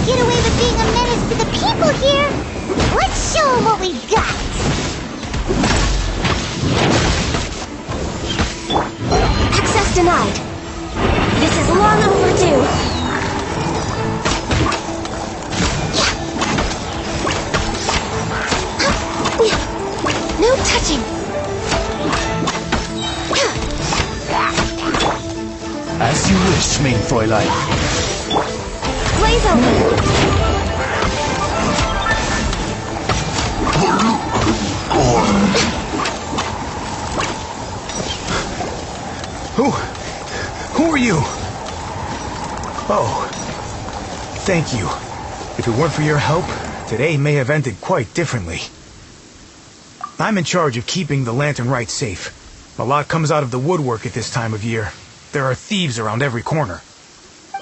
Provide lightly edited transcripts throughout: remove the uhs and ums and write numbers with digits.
get away with being a menace to the people here. Let's show them what we've got. Access denied. This is long overdue. No touching. As you wish, main Fräulein. Blaze open. Who are you? Oh, thank you. If it weren't for your help, today may have ended quite differently. I'm in charge of keeping the Lantern Rite safe. A lot comes out of the woodwork at this time of year. There are thieves around every corner.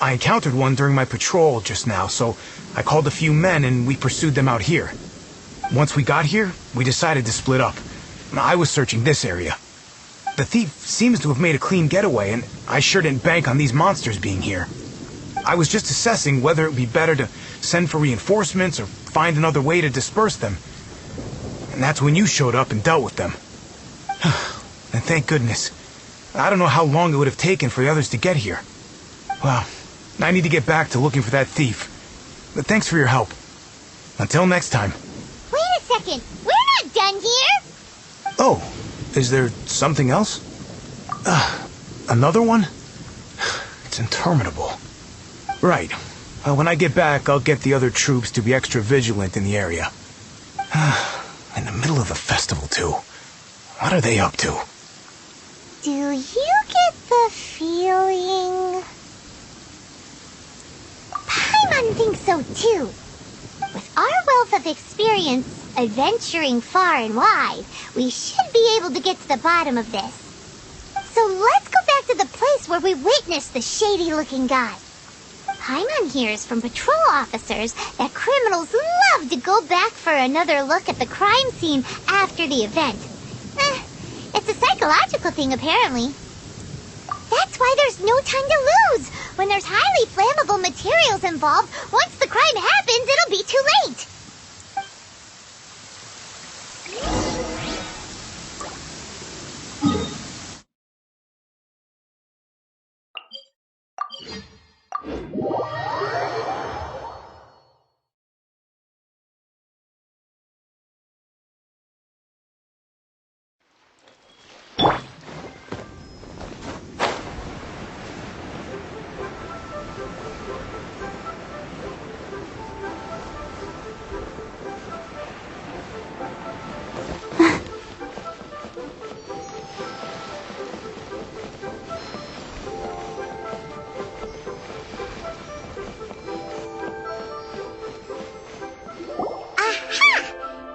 I encountered one during my patrol just now, so I called a few men and we pursued them out here. Once we got here, we decided to split up. I was searching this area. The thief seems to have made a clean getaway, and I sure didn't bank on these monsters being here. I was just assessing whether it would be better to send for reinforcements or find another way to disperse them. And that's when you showed up and dealt with them. And thank goodness. I don't know how long it would have taken for the others to get here. Well, I need to get back to looking for that thief. But thanks for your help. Until next time. Wait a second. We're not done here. Oh, is there something else? Another one? It's interminable. Right. When I get back, I'll get the other troops to be extra vigilant in the area. In the middle of a festival, too. What are they up to? Do you get the feeling... Paimon thinks so, too. With our wealth of experience adventuring far and wide, we should be able to get to the bottom of this. So let's go back to the place where we witnessed the shady-looking guy. Paimon hears from patrol officers that criminals love to go back for another look at the crime scene after the event. It's a psychological thing, apparently. That's why there's no time to lose. When there's highly flammable materials involved, once the crime happens, it'll be too late.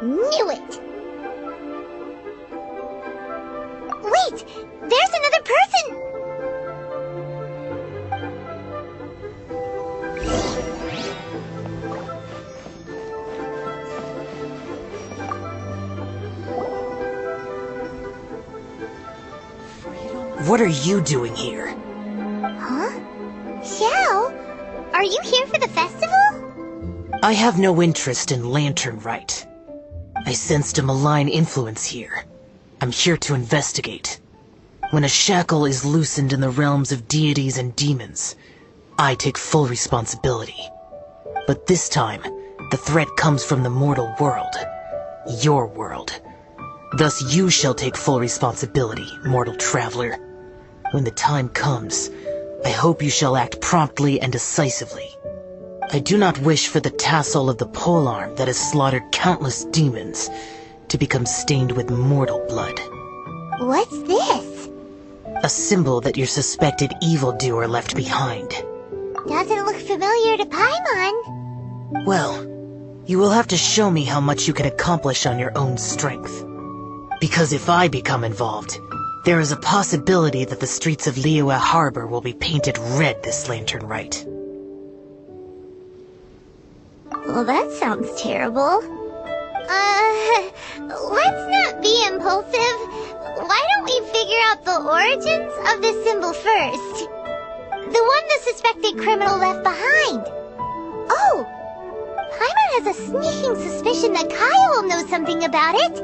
Knew it! Wait! There's another person! What are you doing here? Huh? Xiao? Are you here for the festival? I have no interest in Lantern Rite. I sensed a malign influence here. I'm here to investigate. When a shackle is loosened in the realms of deities and demons, I take full responsibility. But this time, the threat comes from the mortal world. Your world. Thus you shall take full responsibility, mortal traveler. When the time comes, I hope you shall act promptly and decisively. I do not wish for the tassel of the polearm that has slaughtered countless demons to become stained with mortal blood. What's this? A symbol that your suspected evildoer left behind. Doesn't look familiar to Paimon. Well, you will have to show me how much you can accomplish on your own strength. Because if I become involved, there is a possibility that the streets of Liyue Harbor will be painted red this Lantern Rite. Well, that sounds terrible. Let's not be impulsive. Why don't we figure out the origins of this symbol first? The one the suspected criminal left behind. Oh, has a sneaking suspicion that Kaya will know something about it.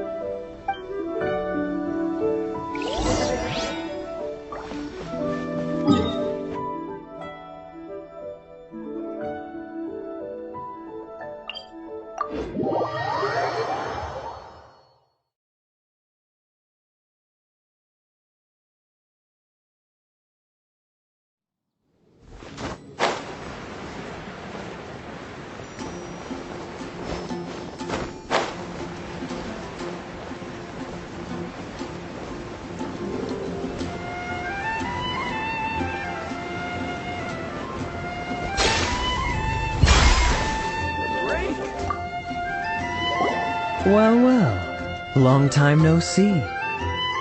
Well, well. Long time no see.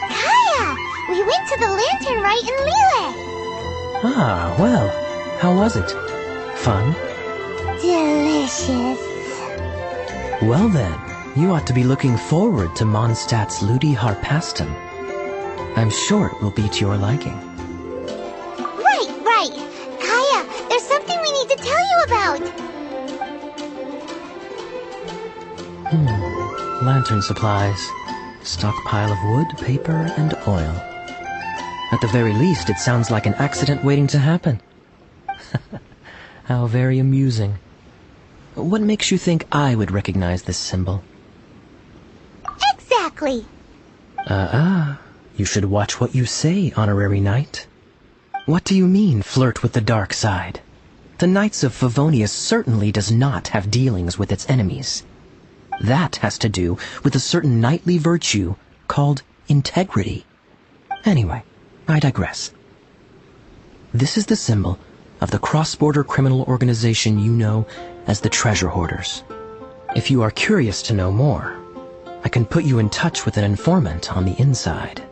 Kaya! We went to the lantern rite in Lille. Ah, well. How was it? Fun? Delicious. Well then, you ought to be looking forward to Mondstadt's Ludi Harpastum. I'm sure it will be to your liking. Right. Kaya, there's something we need to tell you about. Lantern supplies. Stockpile of wood, paper, and oil. At the very least, it sounds like an accident waiting to happen. How very amusing. What makes you think I would recognize this symbol? Exactly. You should watch what you say, honorary knight. What do you mean, flirt with the dark side? The Knights of Favonius certainly does not have dealings with its enemies. That has to do with a certain knightly virtue called integrity. Anyway, I digress. This is the symbol of the cross-border criminal organization you know as the Treasure Hoarders. If you are curious to know more, I can put you in touch with an informant on the inside.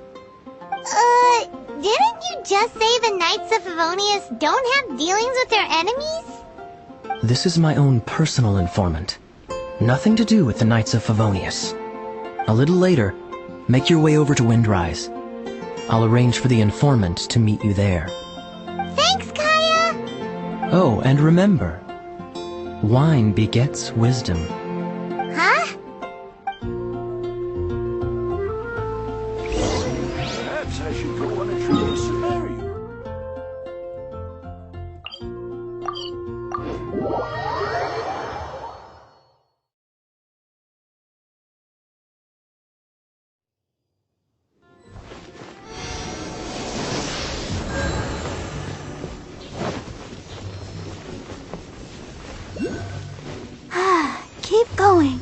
Didn't you just say the Knights of Favonius don't have dealings with their enemies? This is my own personal informant. Nothing to do with the Knights of Favonius. A little later, make your way over to Windrise. I'll arrange for the informant to meet you there. Thanks, Kaya! Oh, and remember, wine begets wisdom. Huh? Perhaps I should go on a trip to Samaria. Keep going.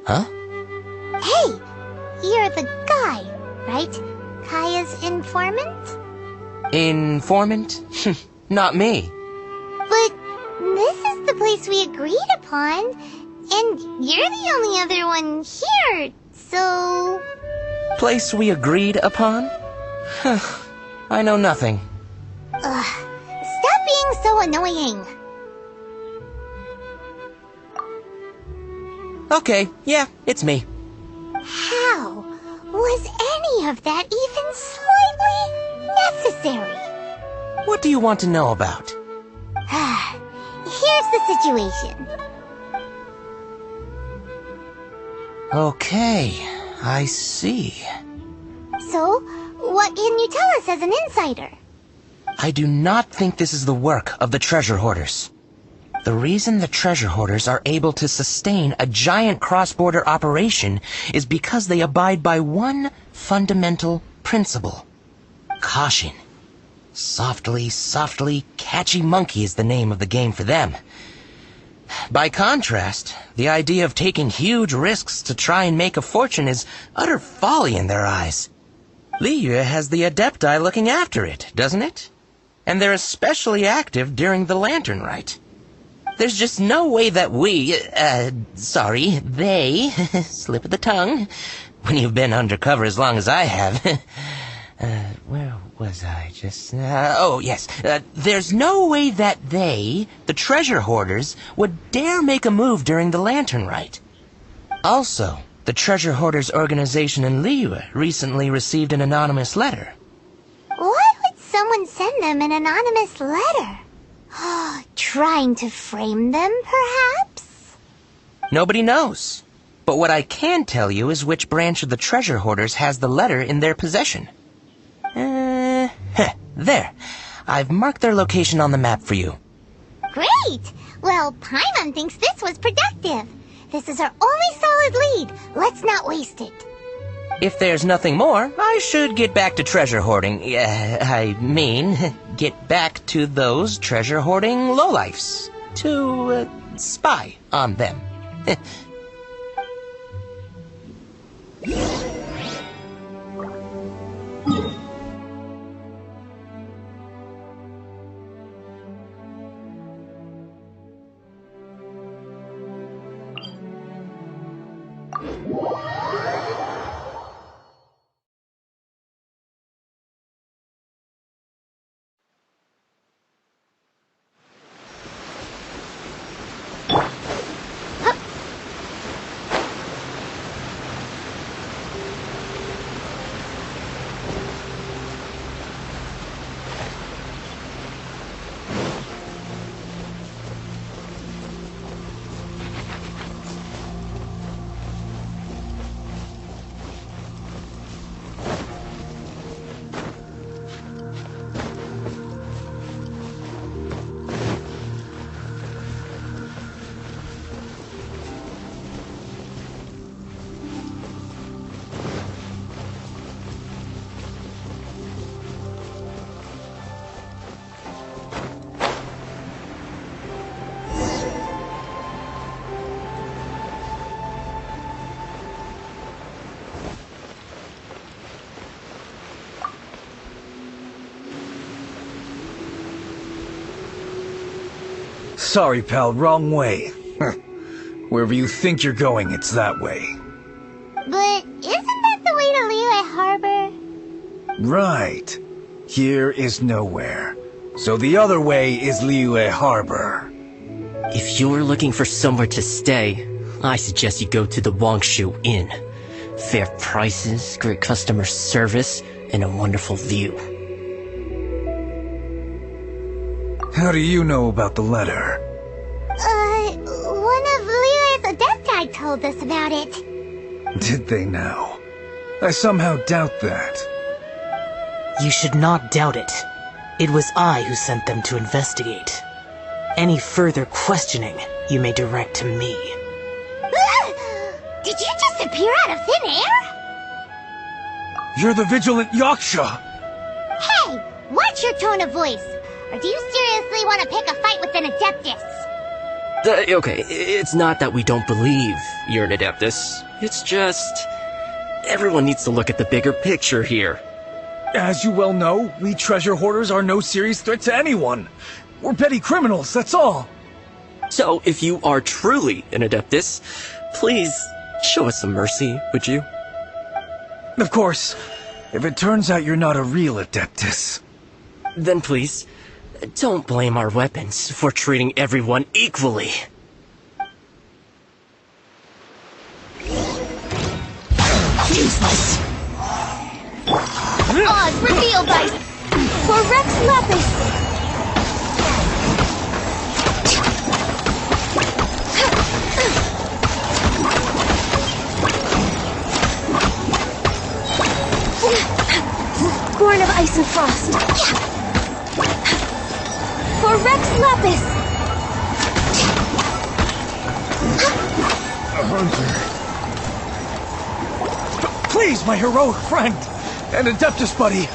Huh? Hey! You're the guy, right? Kaya's informant? Informant? Not me. But this is the place we agreed upon, and you're the only other one here, so... Place we agreed upon? I know nothing. Stop being so annoying. Okay, yeah, it's me. How was any of that even slightly necessary? What do you want to know about? Here's the situation. Okay, I see. So, what can you tell us as an insider? I do not think this is the work of the Treasure Hoarders. The reason the Treasure Hoarders are able to sustain a giant cross-border operation is because they abide by one fundamental principle. Caution. Softly, softly, catchy monkey is the name of the game for them. By contrast, the idea of taking huge risks to try and make a fortune is utter folly in their eyes. Liyue has the Adepti looking after it, doesn't it? And they're especially active during the Lantern Rite. There's just no way that they, slip of the tongue, when you've been undercover as long as I have, well, was I just... oh, yes. There's no way that they, the treasure hoarders, would dare make a move during the Lantern Rite. Also, the Treasure Hoarders organization in Liyue recently received an anonymous letter. Why would someone send them an anonymous letter? Trying to frame them, perhaps? Nobody knows. But what I can tell you is which branch of the Treasure Hoarders has the letter in their possession. There. I've marked their location on the map for you. Great! Well, Paimon thinks this was productive. This is our only solid lead. Let's not waste it. If there's nothing more, I should get back to treasure hoarding. Get back to those treasure hoarding lowlifes. To, spy on them. Sorry, pal, wrong way. Wherever you think you're going, it's that way. But isn't that the way to Liyue Harbor? Right. Here is nowhere. So the other way is Liyue Harbor. If you're looking for somewhere to stay, I suggest you go to the Wangshu Inn. Fair prices, great customer service, and a wonderful view. How do you know about the letter? One of Liyue's Adepti told us about it. Did they now? I somehow doubt that. You should not doubt it. It was I who sent them to investigate. Any further questioning you may direct to me. Did you just appear out of thin air? You're the vigilant Yaksha! Hey! Watch your tone of voice! Or do you seriously want to pick a fight with an Adeptus? Okay, it's not that we don't believe you're an Adeptus. It's just... everyone needs to look at the bigger picture here. As you well know, we treasure hoarders are no serious threat to anyone. We're petty criminals, that's all. So, if you are truly an Adeptus, please show us some mercy, would you? Of course, if it turns out you're not a real Adeptus. Then please, don't blame our weapons for treating everyone equally. Useless. Oz, reveal dice! For Rex Lapis! Born of ice and frost. For Rex Lapis! A hunter. Please, my heroic friend! And Adeptus buddy!